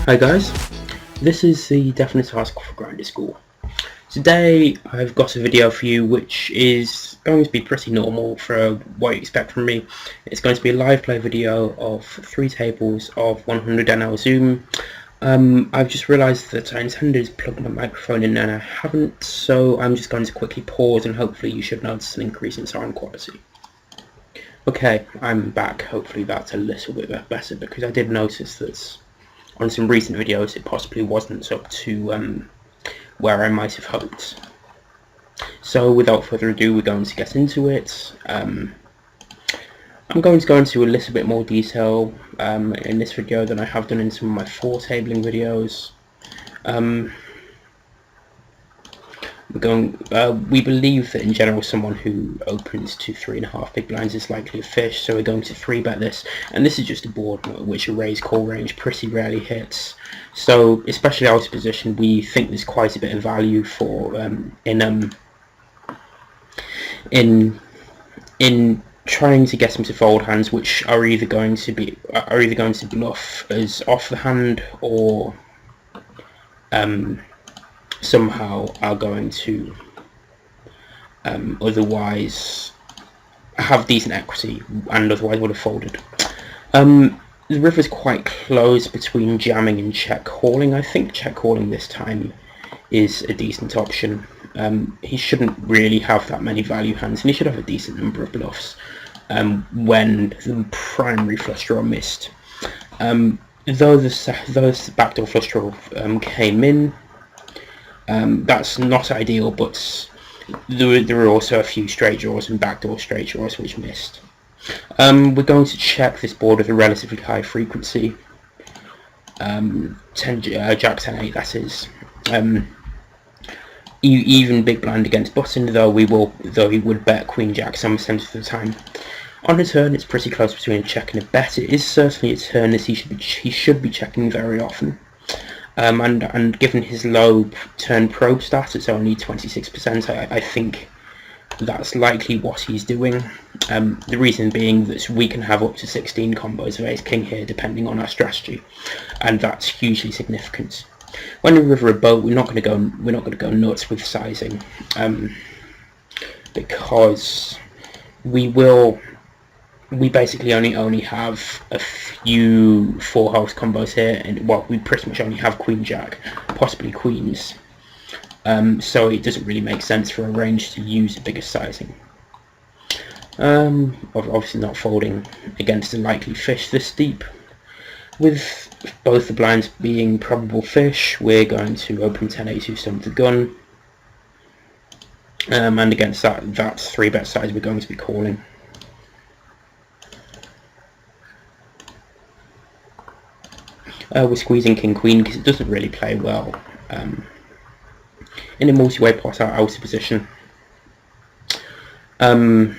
Hi guys, this is the definite task for Grinder School. Today I've got a video for you which is going to be pretty normal for what you expect from me. It's going to be a live play video of 3 tables of 100 NL Zoom. I've just realised that I intended to plug my microphone in and I haven't, so I'm just going to quickly pause and hopefully you should notice an increase in sound quality. Okay, I'm back. Hopefully that's a little bit better because I did notice that on some recent videos it possibly wasn't up to where I might have hoped. So without further ado, we're going to get into it. I'm going to go into a little bit more detail in this video than I have done in some of my 4 tabling videos. We believe that in general someone who opens to 3.5 big blinds is likely a fish, so we're going to 3-bet this, and this is just a board which a raise call range pretty rarely hits, so especially out of position we think there's quite a bit of value for in trying to get him to fold hands which are either going to bluff as off the hand or somehow are going to otherwise have decent equity and otherwise would have folded. The river's quite close between jamming and check calling. I think check calling this time is a decent option. He shouldn't really have that many value hands and he should have a decent number of bluffs when the primary flush draw missed. Though the backdoor flush draw came in, that's not ideal, but there are also a few straight draws and backdoor straight draws which missed. We're going to check this board with a relatively high frequency, Jack 10-8 that is. Even big blind against button, though he would bet Queen Jack some percent of the time. On a turn, it's pretty close between a check and a bet. It is certainly a turn as he should be checking very often. And given his low turn probe stat, it's only 26%, I think that's likely what he's doing. The reason being that we can have up to 16 combos of ace-king here depending on our strategy, and that's hugely significant. When we river a boat, we're not going to go nuts with sizing, because we basically only have a few 4-house combos here, and well, we pretty much only have Queen Jack, possibly Queens, so it doesn't really make sense for a range to use a bigger sizing. Obviously not folding against a likely fish this deep. With both the blinds being probable fish, we're going to open 10-8 to stump the gun, and against that 3-bet size we're going to be calling. We're squeezing King-Queen because it doesn't really play well in a multi-way pot out of position. And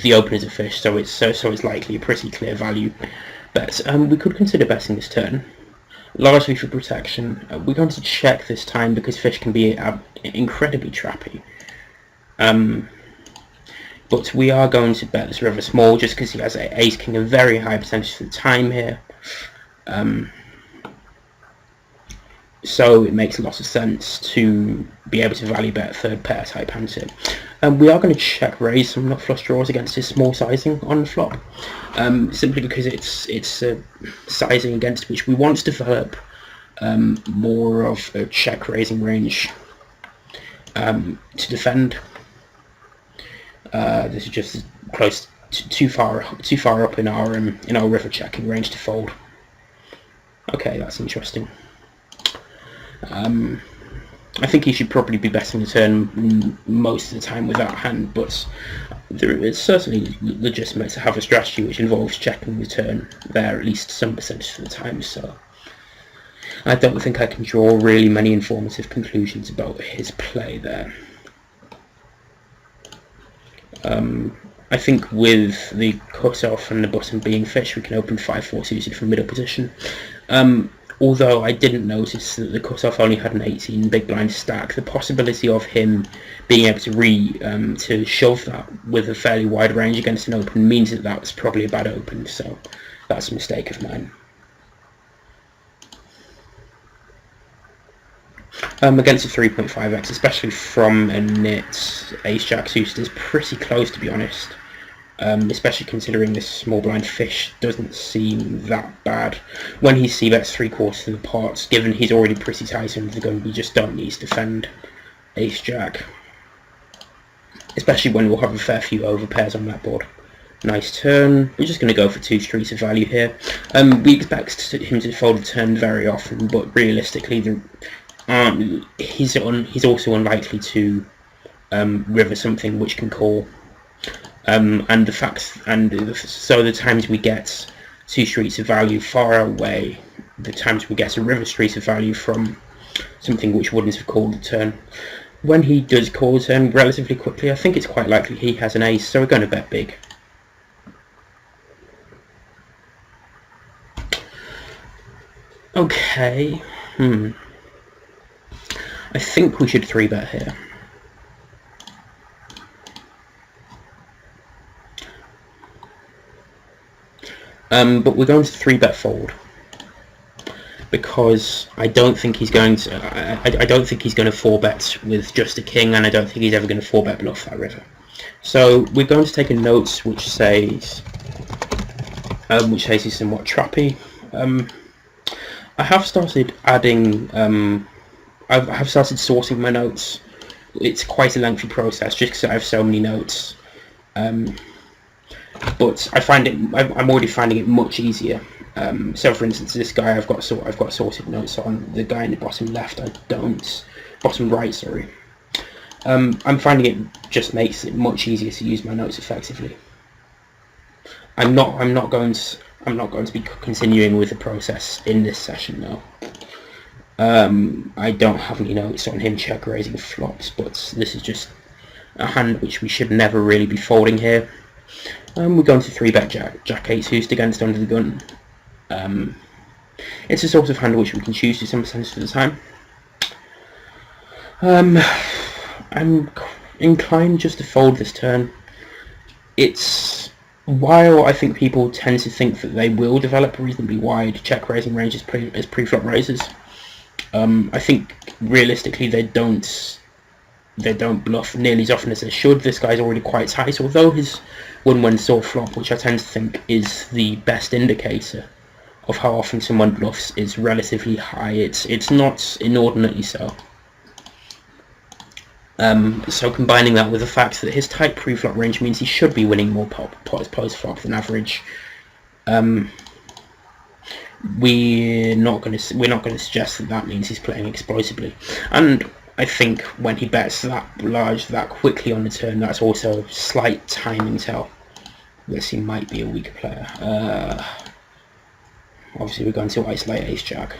the open is a fish, so it's likely a pretty clear value bet. We could consider betting this turn, largely for protection. We're going to check this time because fish can be incredibly trappy. But we are going to bet this river small just because he has ace-king a very high percentage of the time here. So it makes a lot of sense to be able to value bet 3rd pair type hands here. We are going to check raise some nut flush draws against his small sizing on the flop, simply because it's a sizing against which we want to develop more of a check raising range to defend. This is just close too far up in our river checking range to fold. Okay, that's interesting. I think he should probably be betting the turn most of the time with that hand, but it's certainly legitimate to have a strategy which involves checking the turn there at least some percentage of the time, so I don't think I can draw really many informative conclusions about his play there. I think with the cut-off and the button being fish, we can open 5-4 suited from middle position. Although I didn't notice that the cut-off only had an 18 big blind stack, the possibility of him being able to shove that with a fairly wide range against an open means that was probably a bad open, so that's a mistake of mine. Against a 3.5x, especially from a nit ace-jack suited, is pretty close, to be honest. Especially considering this small blind fish doesn't seem that bad. When he c-bets 3/4 of the pot, given he's already pretty tight under the gun, we just don't need to defend ace-jack. Especially when we'll have a fair few overpairs on that board. Nice turn. We're just going to go for 2 streets of value here. We expect him to fold a turn very often, but realistically, he's also unlikely to river something which can call. So the times we get 2 streets of value far away, the times we get a river street of value from something which wouldn't have called the turn. When he does call the turn relatively quickly, I think it's quite likely he has an ace, so we're going to bet big. Okay, I think we should 3-bet here. But we're going to 3-bet fold because I don't think he's going to. I don't think he's going to 4-bet with just a king, and I don't think he's ever going to 4-bet bluff that river. So we're going to take a note which says he's somewhat trappy. I have started adding. I have started sorting my notes. It's quite a lengthy process just because I have so many notes. But I'm already finding it much easier. So for instance, this guy I've got sorted notes on. The guy in the bottom left, bottom right, sorry. I'm finding it just makes it much easier to use my notes effectively. I'm not going to be continuing with the process in this session though. I don't have any notes on him check raising flops, but this is just a hand which we should never really be folding here. We're going to 3-bet Jack 8 suited against under the gun. It's a sort of hand which we can choose to some sense of the time. I'm inclined just to fold this turn. While I think people tend to think that they will develop reasonably wide check raising ranges as pre-flop raises, I think realistically they don't bluff nearly as often as they should. This guy's already quite tight, although his 1-1 saw flop, which I tend to think is the best indicator of how often someone bluffs, is relatively high. It's not inordinately so. So combining that with the fact that his tight pre-flop range means he should be winning more pots post-flop than average, we're not going to suggest that means he's playing explosively. And I think when he bets that large that quickly on the turn, that's also a slight timing tell. Yes, he might be a weaker player. Obviously, we're going to isolate ace-jack.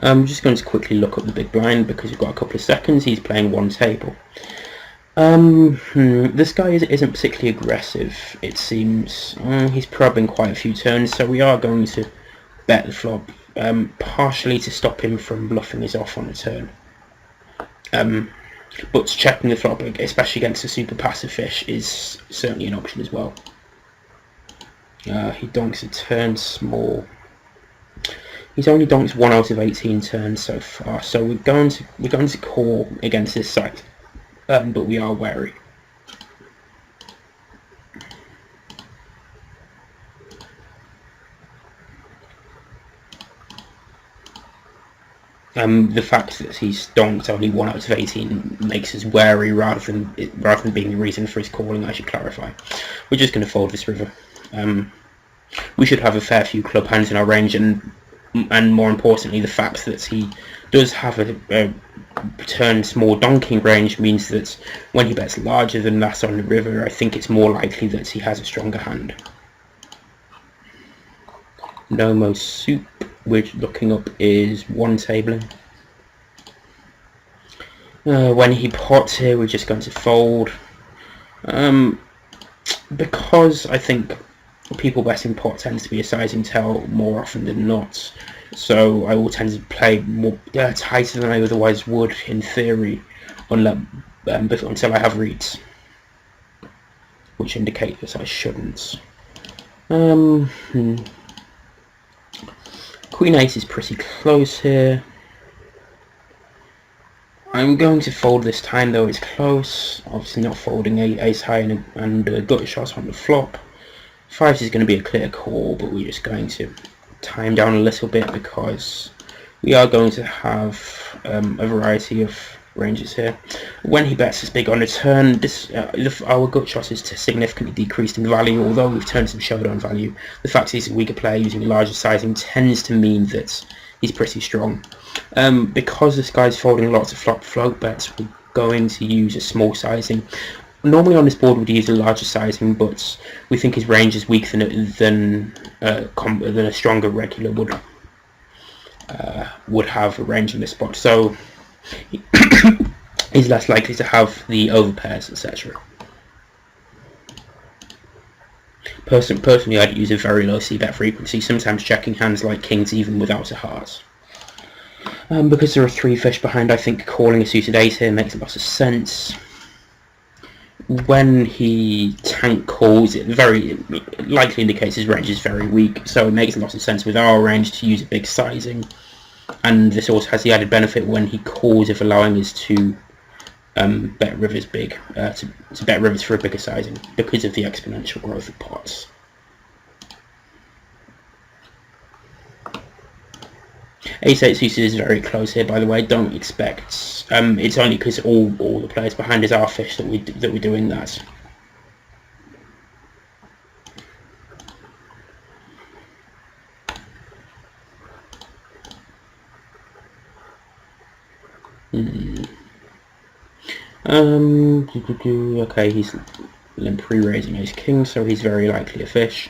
I'm just going to quickly look up the big blind because we've got a couple of seconds. He's playing 1 table. This guy isn't particularly aggressive, it seems. He's probing quite a few turns, so we are going to bet the flop, partially to stop him from bluffing us off on a turn. But checking the flop, especially against a super passive fish, is certainly an option as well. He donks a turn small. He's only donked 1 out of 18 turns so far, so we're going to call against this side, but we are wary. The fact that he's donked only 1 out of 18 makes us wary rather than being the reason for his calling, I should clarify. We're just going to fold this river. We should have a fair few club hands in our range, and more importantly, the fact that he does have a turn small donking range means that when he bets larger than that on the river, I think it's more likely that he has a stronger hand. No soup we're looking up is 1 tabling. When he pots here, we're just going to fold. Because I think people betting pot tends to be a sizing tell more often than not, so I will tend to play more tighter than I otherwise would in theory, until I have reads. which indicate that I shouldn't. Queen Ace is pretty close here. I'm going to fold this time, though it's close. Obviously not folding Ace High and gut shot on the flop. 5s is going to be a clear call, but we're just going to time down a little bit because we are going to have a variety of ranges here. When he bets this big on a turn, our gut shot is significantly decreased in value, although we've turned some showdown value. The fact he's a weaker player using a larger sizing tends to mean that he's pretty strong. Because this guy's folding lots of flop float bets, we're going to use a small sizing. Normally on this board we'd use a larger sizing, but we think his range is weaker than a stronger regular would have a range in this spot. So he's less likely to have the overpairs, etc. Personally, I'd use a very low c-bet frequency, sometimes checking hands like kings even without a heart. Because there are 3 fish behind, I think calling a suited ace here makes a lot of sense. When he tank calls, it very likely indicates his range is very weak, so it makes a lot of sense with our range to use a big sizing. And this also has the added benefit when he calls of allowing us to bet rivers big, to bet rivers for a bigger sizing because of the exponential growth of pots. Ace-8 suited is very close here, by the way. Don't expect. It's only because all the players behind us are fish that we're doing that. Okay, he's limp re-raising ace king, so he's very likely a fish.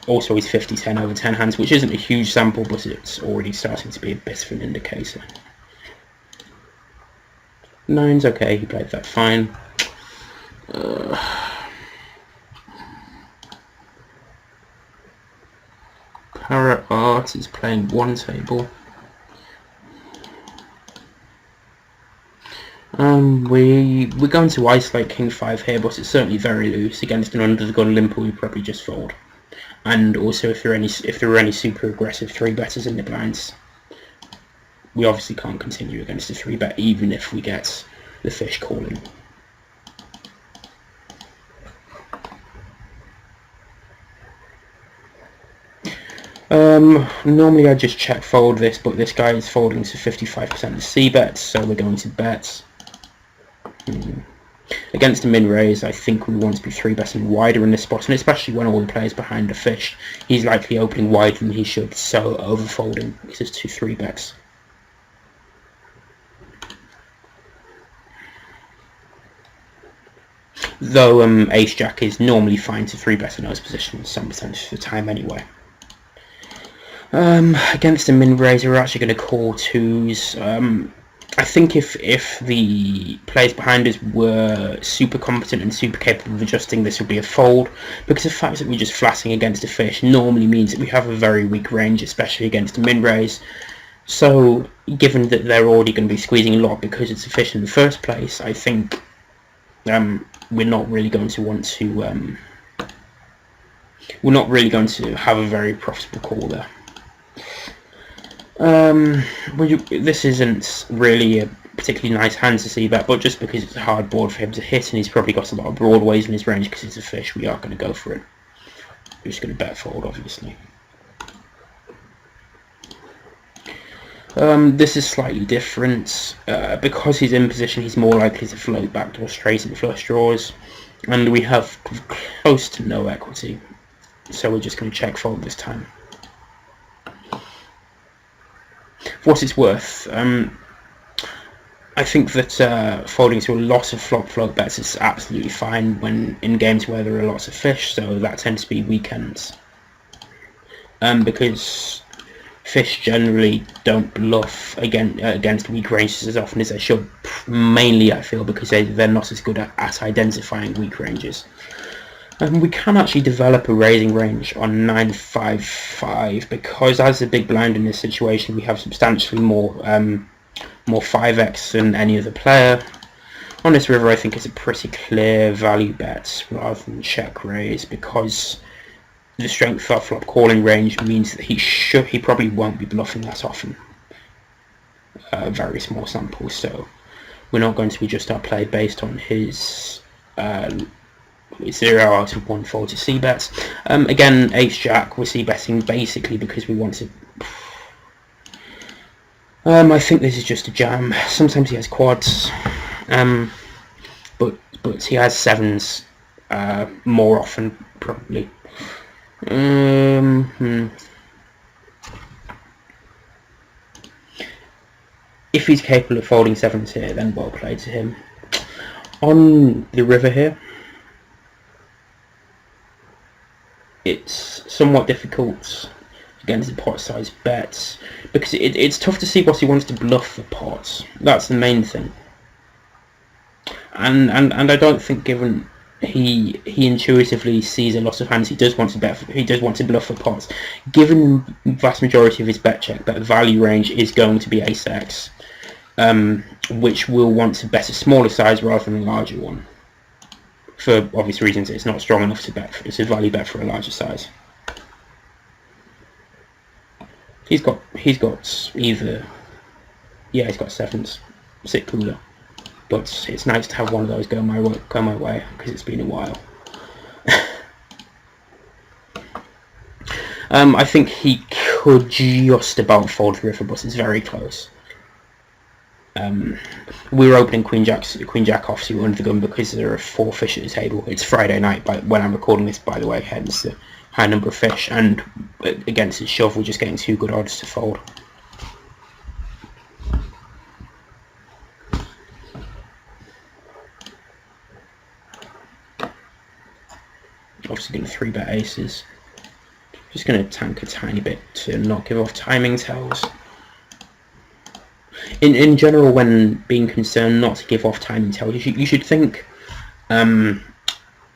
Also, he's 50-10 over 10 hands, which isn't a huge sample, but it's already starting to be a bit of an indicator. 9's okay, he played that fine. Parrot Art is playing one table. We're going to isolate King 5 here, but it's certainly very loose. Against an under the gun limper, we probably just fold. And also, if there are any super aggressive 3-betters in the blinds, we obviously can't continue against a 3-bet, even if we get the fish calling. Normally I just check fold this, but this guy is folding to 55% of c-bets, so we're going to bet. Against a min-raise, I think we want to be 3-betting wider in this spot, and especially when all the players behind are fish, he's likely opening wider than he should, so overfolding because it's 2 3-bets. Though Ace-Jack is normally fine to 3-bet in those positions some percentage of the time anyway. Against a min-raise, we're actually going to call 2s. I think if the players behind us were super competent and super capable of adjusting, this would be a fold, because the fact that we're just flatting against a fish normally means that we have a very weak range, especially against a min-raise. So, given that they're already going to be squeezing a lot because it's a fish in the first place, I think we're not really going to want to have a very profitable call there. This isn't really a particularly nice hand to see that, but just because it's a hard board for him to hit and he's probably got a lot of broadways in his range because it's a fish, we are going to go for it. We're just going to bet fold, obviously. This is slightly different. Because he's in position, he's more likely to float backdoor straight and flush draws, and we have close to no equity, so we're just going to check fold this time. For what it's worth, I think that folding to a lot of flop float bets is absolutely fine when in games where there are lots of fish, so that tends to be weekends. Because fish generally don't bluff against weak ranges as often as they should, mainly I feel because they're not as good at identifying weak ranges. We can actually develop a raising range on 9-5-5 because as a big blind in this situation we have substantially more 5x than any other player. On this river, I think it's a pretty clear value bet rather than check raise, because the strength of flop calling range means that he probably won't be bluffing that often. Very small samples, so we're not going to adjust our play based on his 0 out of 1 fold to c-bets. Again, ace-jack, we're c-betting basically because we want to... I think this is just a jam. Sometimes he has quads, but he has sevens more often, probably. If he's capable of folding sevens here, then well played to him. On the river here, it's somewhat difficult against the pot size bets, because it's tough to see what he wants to bluff for pots. That's the main thing. And I don't think, given he intuitively sees a lot of hands he does want to bet for, he does want to bluff for pots. Given the vast majority of his bet value range is going to be ace-x, which will want to bet a smaller size rather than a larger one. For obvious reasons, it's not strong enough to bet. It's a value bet for a larger size. He's got either, yeah, he's got sevens, sit cooler. But it's nice to have one of those go my way, because it's been a while. I think he could just about fold the river, but it's very close. We were opening queen jack offsuit under the gun because there are 4 fish at the table. It's Friday night when I'm recording this, by the way, hence the high number of fish, and against his shove we're just getting 2 good odds to fold. Obviously going to 3-bet aces. Just going to tank a tiny bit to not give off timing tells. In general, when being concerned not to give off timing tells, you should think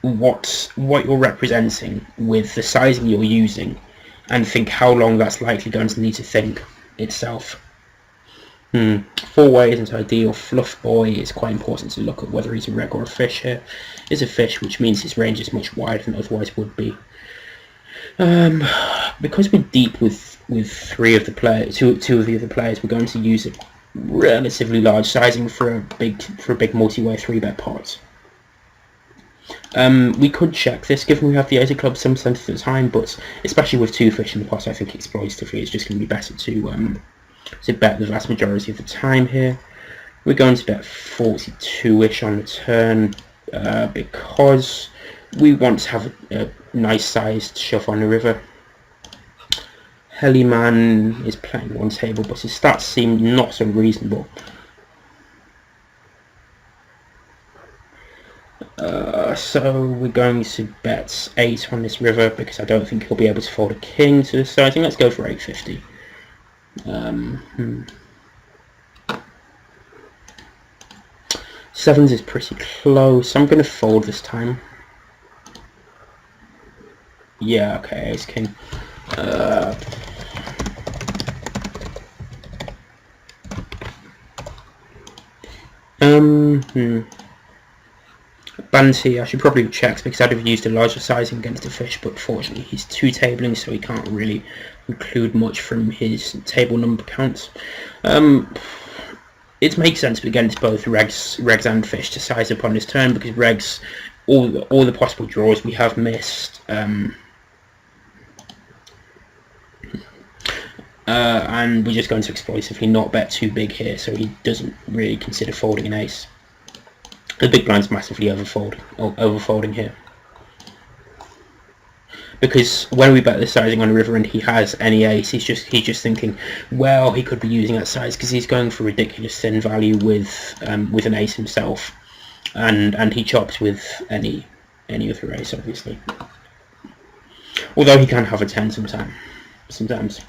what you're representing with the sizing you're using, and think how long that's likely going to need to think itself. 4-way isn't ideal. Fluff boy is quite important to look at whether he's a reg or a fish here. Is a fish, which means his range is much wider than otherwise would be. Because we're deep with 3 of the players, two of the other players, we're going to use a relatively large sizing for a big multi-way 3-bet pot. We could check this given we have the ace of clubs some percent of the time, but especially with 2 fish in the pot, I think exploitatively it's just going to be better to bet the vast majority of the time here. We're going to bet 42-ish on the turn because we want to have a nice sized shove on the river. Heliman is playing 1 table, but his stats seem not unreasonable. So we're going to bet 8 on this river because I don't think he'll be able to fold a king to the sizing. Let's go for 850. Sevens is pretty close. I'm going to fold this time. Yeah, okay, ace king. Banty, I should probably have checked because I'd have used a larger sizing against a fish, but fortunately he's 2 tabling, so he can't really include much from his table number counts. It makes sense against both regs and fish to size up on this turn, because regs, all the possible draws we have missed, and we're just going to exploitively not bet too big here, so he doesn't really consider folding an ace. The big blind's massively overfolding here. Because when we bet the sizing on the river and he has any ace, he's just thinking, well, he could be using that size because he's going for ridiculous thin value with an ace himself, and he chops with any other ace, obviously. Although he can have a 10 sometimes.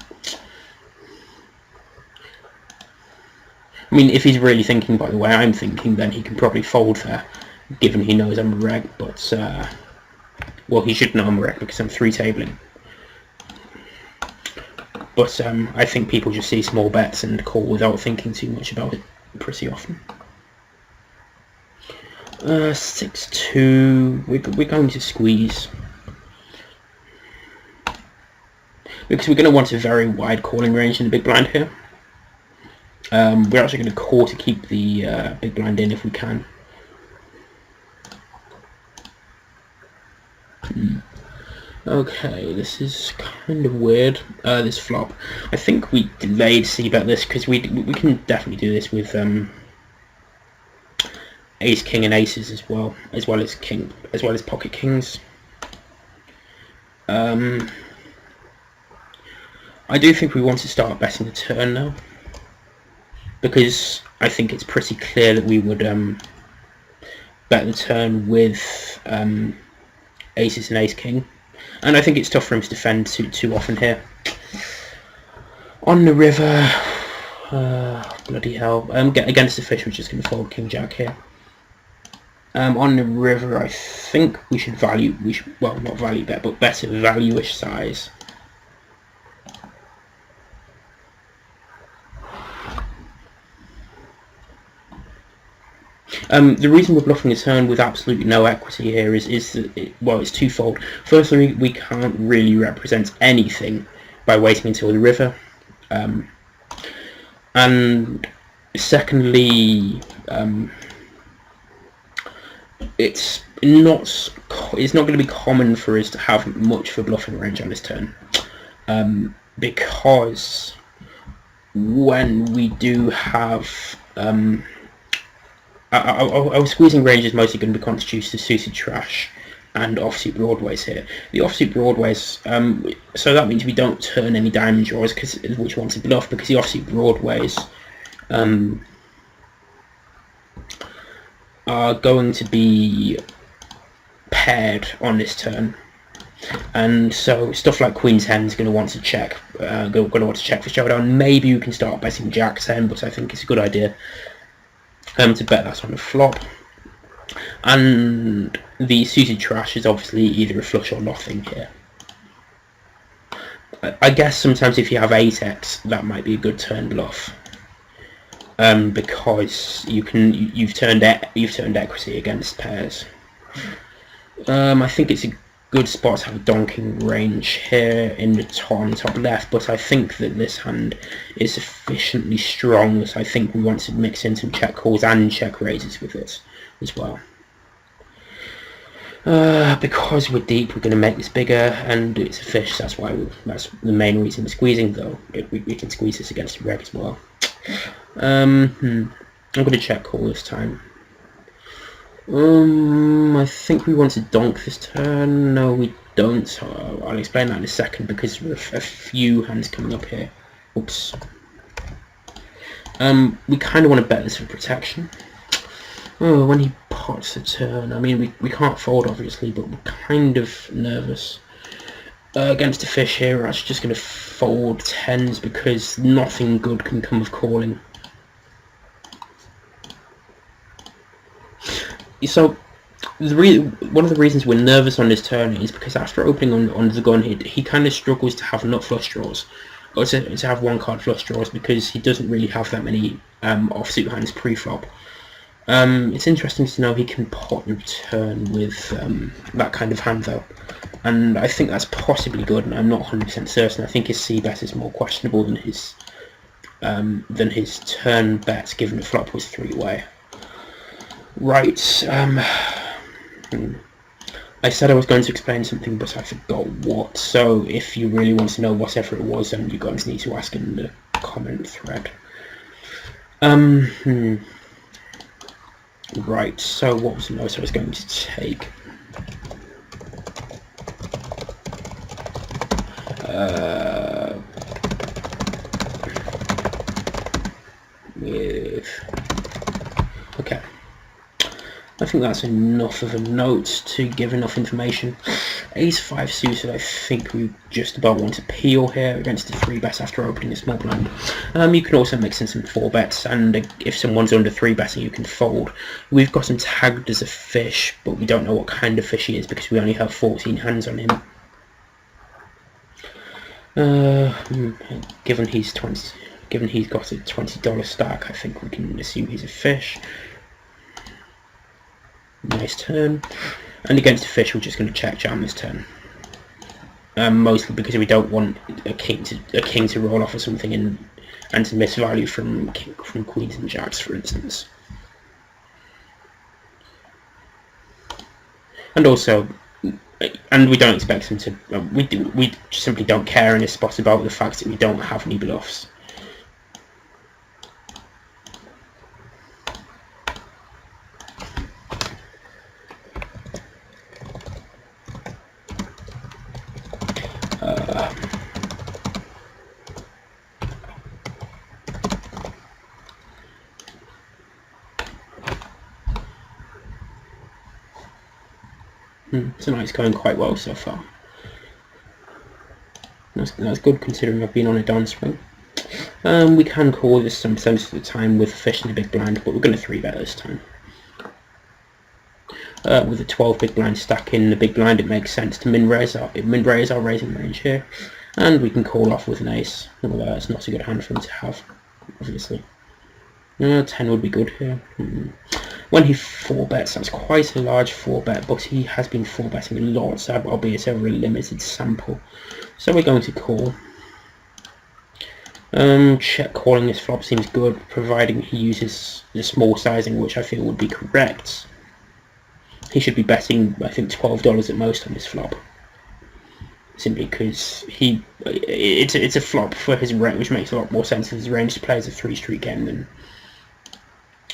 I mean, if he's really thinking by the way I'm thinking, then he can probably fold there, given he knows I'm a reg, but, well, he should know I'm a reg because I'm 3-tabling. But I think people just see small bets and call without thinking too much about it pretty often. 6-2. We're going to squeeze because we're going to want a very wide calling range in the big blind here. We're actually going to call to keep the big blind in if we can. Okay, this is kind of weird, this flop. I think we delayed c-bet this because we can definitely do this with ace, king and aces as well as pocket kings. I do think we want to start betting the turn now, because I think it's pretty clear that we would bet the turn with aces and ace king. And I think it's tough for him to defend too often here. On the river, bloody hell. Against the fish, we're just going to fold king jack here. On the river, I think we should well, not value bet, but bet a value-ish size. The reason we're bluffing a turn with absolutely no equity here is that it's twofold. Firstly, we can't really represent anything by waiting until the river, and secondly, it's not going to be common for us to have much for bluffing range on this turn, because when we do have our squeezing range is mostly going to be constituted of suited trash and offsuit broadways here. The offsuit broadways, so that means we don't turn any diamond draws which want to bluff, because the offsuit broadways are going to be paired on this turn, and so stuff like queen's hen is going to want to check. Going to want to check for showdown. Maybe you can start betting jack's hen, but I think it's a good idea to bet that on the flop. And the suited trash is obviously either a flush or nothing here. I guess sometimes if you have 8x, that might be a good turn bluff, because you've turned equity against pairs. I think it's a good spot to have a donking range here on the top left, but I think that this hand is sufficiently strong that I think we want to mix in some check calls and check raises with it as well. Because we're deep, we're going to make this bigger, and it's a fish. That's the main reason we're squeezing, though. We can squeeze this against the reg as well. I'm going to check call this time. I think we want to donk this turn. No, we don't. So I'll explain that in a second, because there are a few hands coming up here. Oops. We kind of want to bet this for protection. Oh, when he pots the turn, I mean, we can't fold obviously, but we're kind of nervous. Against a fish here, we're actually just going to fold tens, because nothing good can come of calling. So, one of the reasons we're nervous on this turn is because after opening on the gun, he kind of struggles to have nut flush draws, or to have one card flush draws, because he doesn't really have that many offsuit hands pre-flop. It's interesting to know he can pot and turn with that kind of hand though, and I think that's possibly good, and I'm not 100% certain. I think his c-bet is more questionable than his turn bet, given the flop was three-way. Right, I said I was going to explain something, but I forgot what, so if you really want to know whatever it was, then you're going to need to ask in the comment thread. Right, so what was the note I was going to take? Okay. I think that's enough of a note to give enough information. Ace-5 suited, I think we just about want to peel here against the 3-bet after opening a small blind. You can also mix in some 4-bets, and if someone's under 3-betting, you can fold. We've got him tagged as a fish, but we don't know what kind of fish he is because we only have 14 hands on him. Given he's got a $20 stack, I think we can assume he's a fish. Nice turn. And against the fish, we're just going to check jam this turn. Mostly because we don't want a king to roll off or something and to miss value from queens and jacks, for instance. And also, and we don't expect them to. We simply don't care in this spot about the fact that we don't have any bluffs. Tonight's going quite well so far. That's good considering I've been on a downswing. We can call this some percentage of the time with a fish in the big blind, but we're going to 3-bet this time. With a 12 big blind stack in the big blind, it makes sense to min-raise our raising range here, and we can call off with an ace, although it's not a good hand for him to have, obviously. 10 would be good here. When he 4-bets, that's quite a large 4-bet, but he has been 4-betting a lot, albeit over a limited sample. So we're going to call. Check calling this flop seems good, providing he uses the small sizing, which I feel would be correct. He should be betting, I think, $12 at most on this flop. Simply because it's a flop for his range, which makes a lot more sense. His range to play as a 3-street game than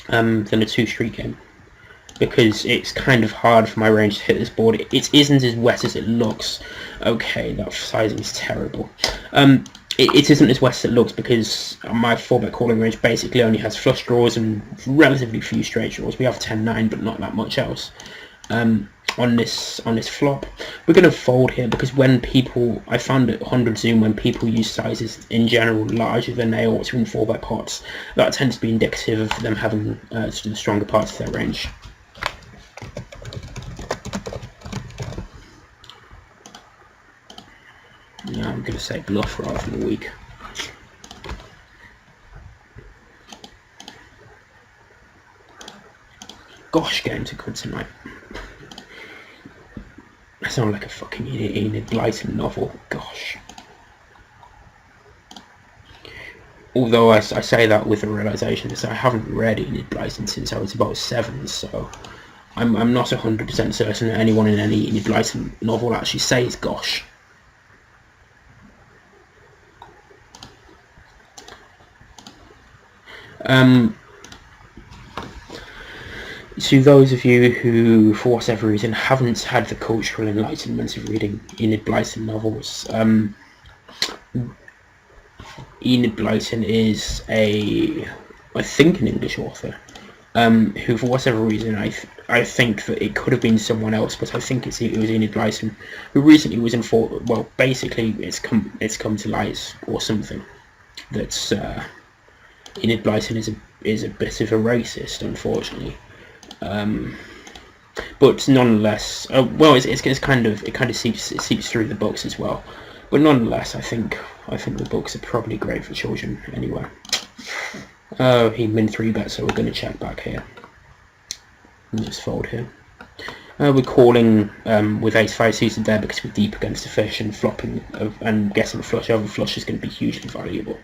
a 2-street game, because it's kind of hard for my range to hit this board. It isn't as wet as it looks. Okay, that sizing is terrible. It isn't as wet as it looks because my 4-bet calling range basically only has flush draws and relatively few straight draws. We have 10-9, but not that much else. On this flop, we're going to fold here because when people, I found at 100 zoom, when people use sizes in general larger than they ought to in 4-bet pots, that tends to be indicative of them having the stronger parts of their range. Yeah, I'm going to say bluff rather than weak. Gosh, games are good tonight. I sound like a fucking Enid Blyton novel. Gosh. Although I say that with the realisation that I haven't read Enid Blyton since I was about 7, so I'm not 100% certain that anyone in any Enid Blyton novel actually says gosh. To those of you who, for whatever reason, haven't had the cultural enlightenment of reading Enid Blyton novels, Enid Blyton is I think an English author, who for whatever reason, I think that it could have been someone else, but I think it was Enid Blyton, who recently was informed, well, basically it's come to light or something, that Enid Blyton is a bit of a racist, unfortunately. But nonetheless, well, it kind of seeps through the books as well. But nonetheless, I think the books are probably great for children anyway. He min 3-bet, so we're going to check back here. And just fold here. We're calling with ace-5 suited there because we're deep against the fish, and flopping and getting flush over flush is going to be hugely valuable.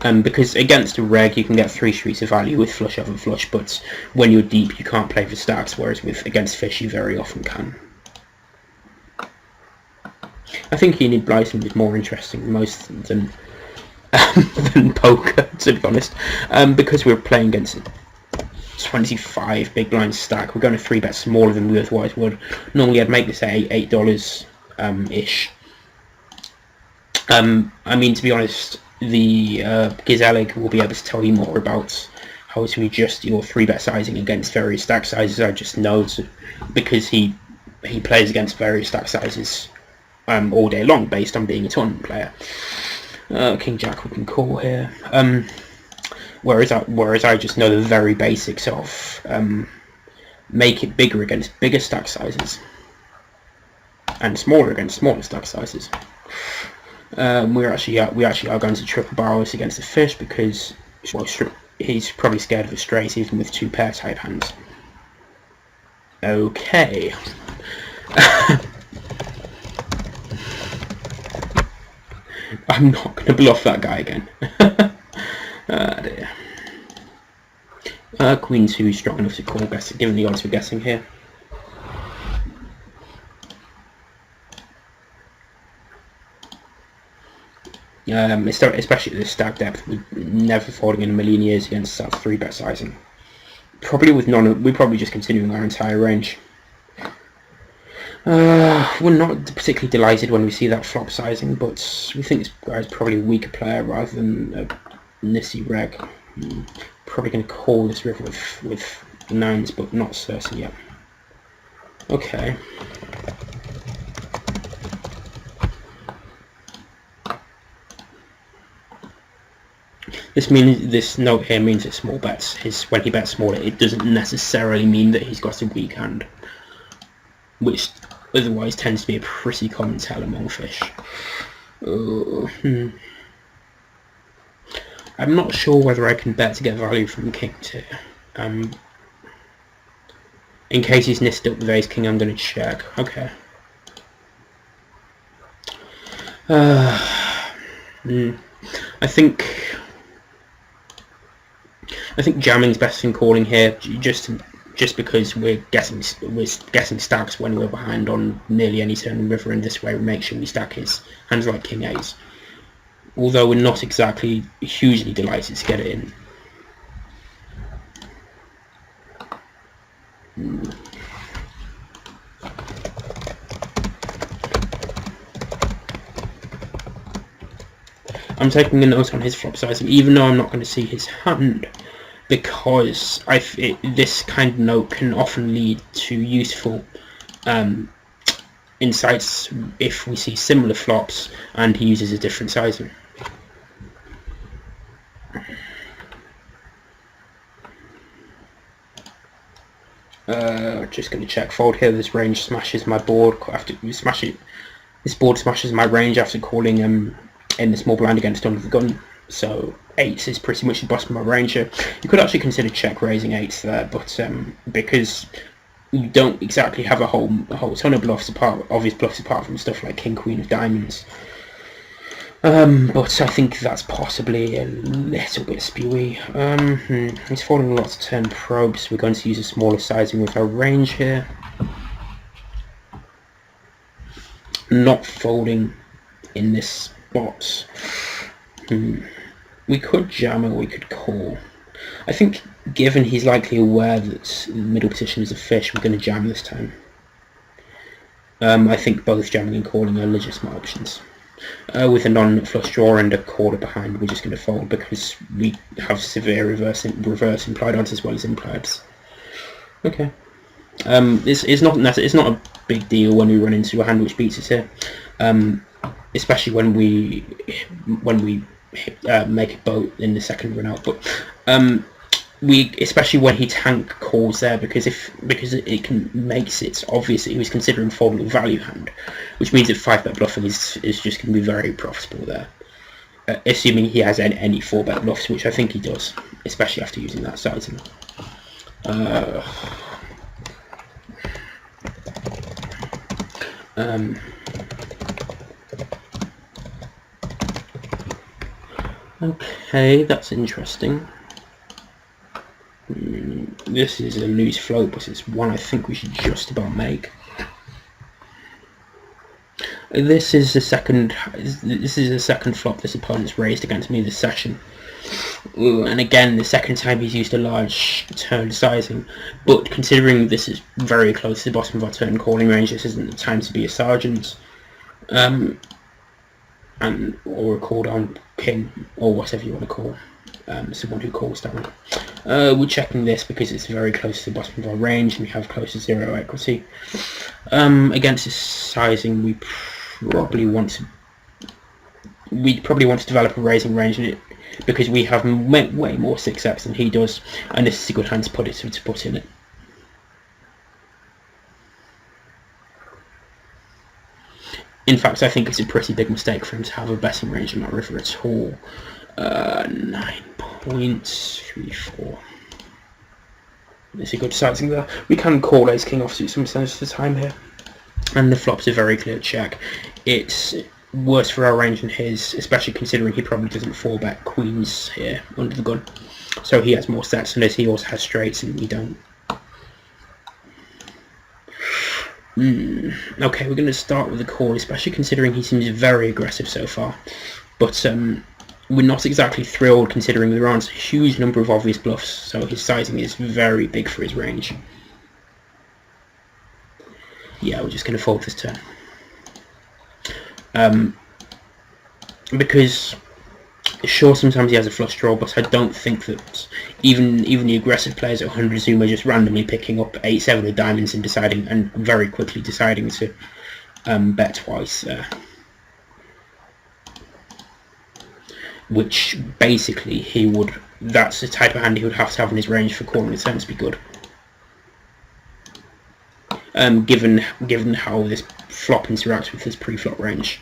Because against a reg you can get 3 streets of value with flush over flush, but when you're deep you can't play for stacks, whereas against fish you very often can. I think Enid Blyton is more interesting than poker, to be honest, because we're playing against a 25 big blind stack. We're going to 3-bet smaller than we otherwise would. Normally I'd make this at $8 ish. I mean, to be honest, the Gizelig will be able to tell you more about how to adjust your 3-bet sizing against various stack sizes. I just know because he plays against various stack sizes all day long based on being a tournament player. King Jack we can call here. Whereas I just know the very basics of make it bigger against bigger stack sizes and smaller against smaller stack sizes. We actually are going to triple barrel this against the fish because, well, he's probably scared of a straight even with 2 pair type hands. Okay. I'm not going to bluff that guy again. Dear. Queen 2 is strong enough to call, given the odds we're guessing here. Especially at this stack depth, we're never folding in a million years against that 3-bet sizing. Probably with we're probably just continuing our entire range. We're not particularly delighted when we see that flop sizing, but we think this guy's probably a weaker player rather than a Nissy reg. Probably going to call this river with 9s, but not certain yet. Okay. This note here means it's small bets. When he bets smaller, it doesn't necessarily mean that he's got a weak hand, which otherwise tends to be a pretty common tell among fish. I'm not sure whether I can bet to get value from kings here. In case he's nisted up with ace king, I'm going to check. Okay. I think jamming's best in calling here, just because we're guessing stacks when we're behind on nearly any turn in river, and this way we make sure we stack his hands like king ace. Although we're not exactly hugely delighted to get it in. I'm taking a note on his flop sizing, even though I'm not going to see his hand, because this kind of note can often lead to useful insights if we see similar flops and he uses a different sizing. Just going to check fold here. This range smashes my board after we smash it. This board smashes my range after calling in the small blind against under the gun. So 8s is pretty much the bottom of my range here. You could actually consider check raising 8s there, but because you don't exactly have a whole ton of obvious bluffs apart from stuff like king queen of diamonds. But I think that's possibly a little bit spewy. He's folding lots of turn probes. We're going to use a smaller sizing with our range here. Not folding in this spot. We could jam or we could call. I think given he's likely aware that the middle position is a fish, we're going to jam this time. I think both jamming and calling are legitimate options. With a non-flush draw and a quarter behind, we're just going to fold because we have severe reverse implied odds as well as implieds. Okay. It's not a big deal when we run into a hand which beats us here, especially when we make a boat in the second run out. But especially when he tank calls there, because it makes it obvious that he was considering folding a value hand, which means that 5-bet bluffing is just going to be very profitable there, assuming he has any 4-bet bluffs, which I think he does, especially after using that sizing. Okay, that's interesting. This is a loose float, but it's one I think we should just about make. This is the second flop this opponent's raised against me this session. And again, the second time he's used a large turn sizing, but considering this is very close to the bottom of our turn calling range, this isn't the time to be a sergeant, or a call down king, or whatever you want to call someone who calls down. We're checking this because it's very close to the bottom of our range and we have close to 0 equity. Against this sizing, we probably want to develop a raising range in it, because we have way more 6x than he does, and this is a good hand to put in it. In fact, I think it's a pretty big mistake for him to have a betting range in that river at all. 9.34. It's a good sizing there. We can call ace king offsuit some percentage of the time here. And the flop's a very clear check. It's worse for our range than his, especially considering he probably doesn't 4-bet queens here under the gun. So he has more sets than us. He also has straights and we don't. Okay, we're going to start with a call, especially considering he seems very aggressive so far. But we're not exactly thrilled considering there aren't a huge number of obvious bluffs, so his sizing is very big for his range. Yeah, we're just going to fold this turn. Because sure, sometimes he has a flush draw, but I don't think that even the aggressive players at 100 Zoom are just randomly picking up 8-7 of diamonds and deciding, and very quickly deciding to bet twice there. Which basically that's the type of hand he would have to have in his range for calling the turn to be good. Given how this flop interacts with his pre-flop range.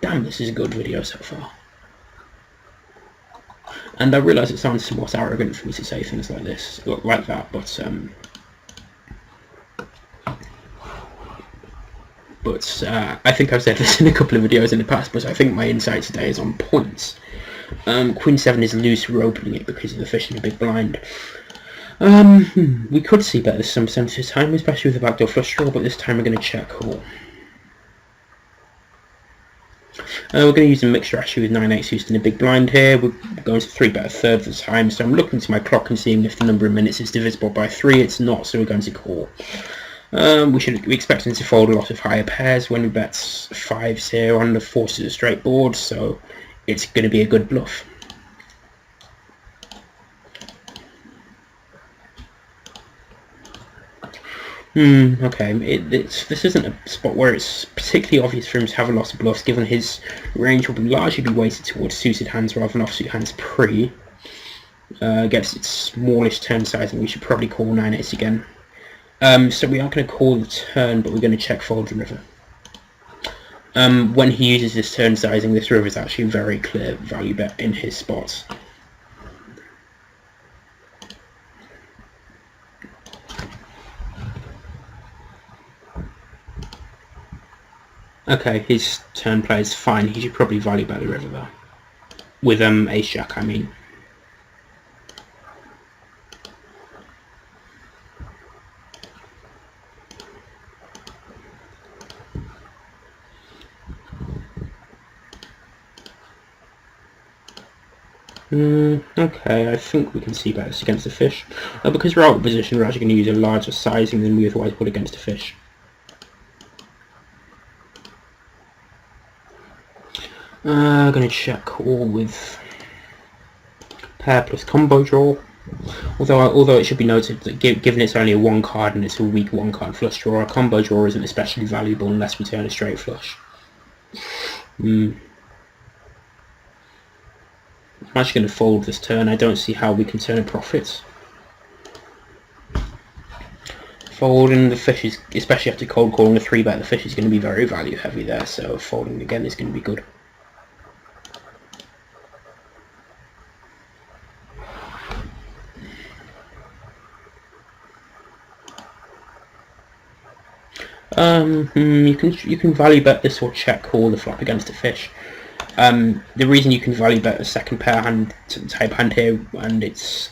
Damn, this is a good video so far. And I realise it sounds somewhat arrogant for me to say things like this, like that, but I think I've said this in a couple of videos in the past, but I think my insight today is on point. Queen 7 is loose, we're opening it because of the fish in the big blind. We could see better some percentage of the time, especially with the backdoor flush draw, but this time we're going to check call. We're going to use a mixture actually with 9-8 suited in a big blind here. We're going to 3-bet a third of the time, so I'm looking to my clock and seeing if the number of minutes is divisible by 3. It's not, so we're going to call. We expect him to fold a lot of higher pairs when we bet 5s here on the forces of straight board, so it's going to be a good bluff. Okay, this isn't a spot where it's particularly obvious for him to have a lot of bluffs, given his range will largely be weighted towards suited hands rather than offsuit hands pre. Against its smallish turn size, and we should probably call 9-8 again. So we aren't going to call the turn, but we're going to check fold the river. When he uses this turn sizing, this river is actually a very clear value bet in his spots. Okay, his turn play is fine. He should probably value bet the river though. With ace jack, I mean. Okay, I think we can see better against the fish. Because we're out of position, we're actually going to use a larger sizing than we otherwise would against a fish. Going to check call with pair plus combo draw. Although it should be noted that given it's only a 1 card and it's a weak 1 card flush draw, a combo draw isn't especially valuable unless we turn a straight flush. I'm actually going to fold this turn. I don't see how we can turn a profit. Folding the fish is, especially after cold calling a 3-bet, the fish is going to be very value heavy there, so folding again is going to be good. You can value bet this or check call the flop against a fish. The reason you can value bet a second pair hand type hand here, and is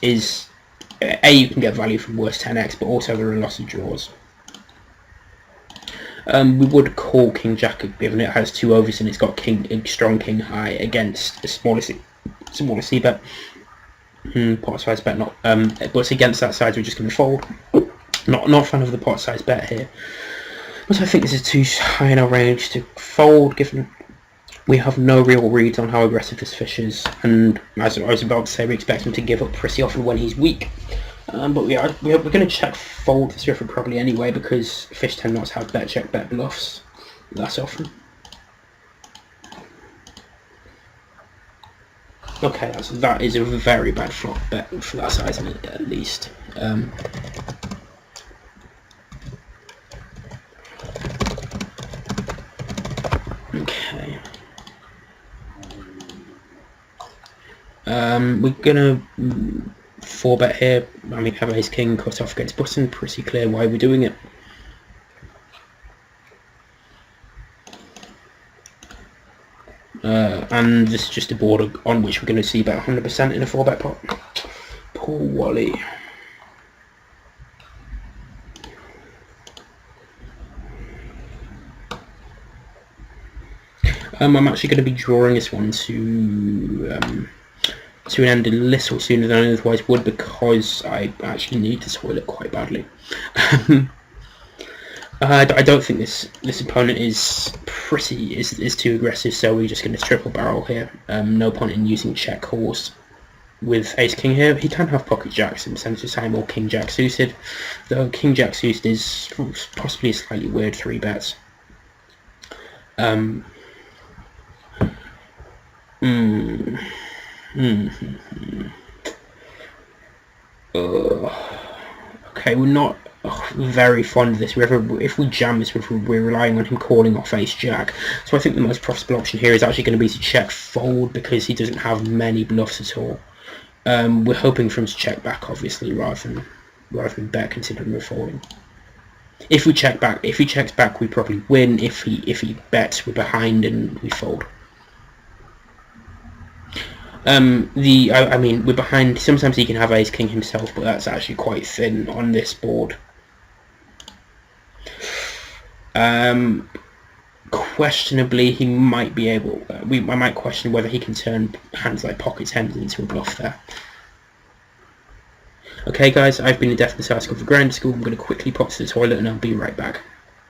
you can get value from worse 10x, but also there are lots of draws. We would call king jack given it has 2 overs and it's got a strong king high against a smaller c bet. Pot size bet not, but against that size we're just going to fold. Not a fan of the pot size bet here. But I think this is too high in our range to fold, given we have no real reads on how aggressive this fish is, and as I was about to say, we expect him to give up pretty often when he's weak. But we're going to check fold this river probably anyway, because fish tend not to have bet check bet bluffs less often. Okay, that is a very bad flop bet for that size at least. Okay. We're gonna 4-bet here. I mean, have ace king cut off against button. Pretty clear why we're doing it. And this is just a board on which we're going to see about 100% in a 4-bet pot. Poor Wally. I'm actually going to be drawing this one to an end a little sooner than I otherwise would, because I actually need the toilet quite badly. I don't think this opponent is too aggressive, so we're just going to triple barrel here. No point in using check calls with ace king here. He can have pocket jacks in the sense of time, or king jack suited, though king jack suited is possibly a slightly weird 3-bets. Okay, we're not very fond of this. If we jam this, we're relying on him calling off ace jack. So I think the most profitable option here is actually going to be to check fold, because he doesn't have many bluffs at all. We're hoping for him to check back, obviously, rather than bet, considering we're folding. If he checks back, we probably win. If he bets, we're behind and we fold. I mean, we're behind. Sometimes he can have ace king himself, but that's actually quite thin on this board. Questionably, he might be able. I might question whether he can turn hands like pocket tens into a bluff there. Okay, guys, I've been the Deafness Article for Grind School. I'm going to quickly pop to the toilet, and I'll be right back.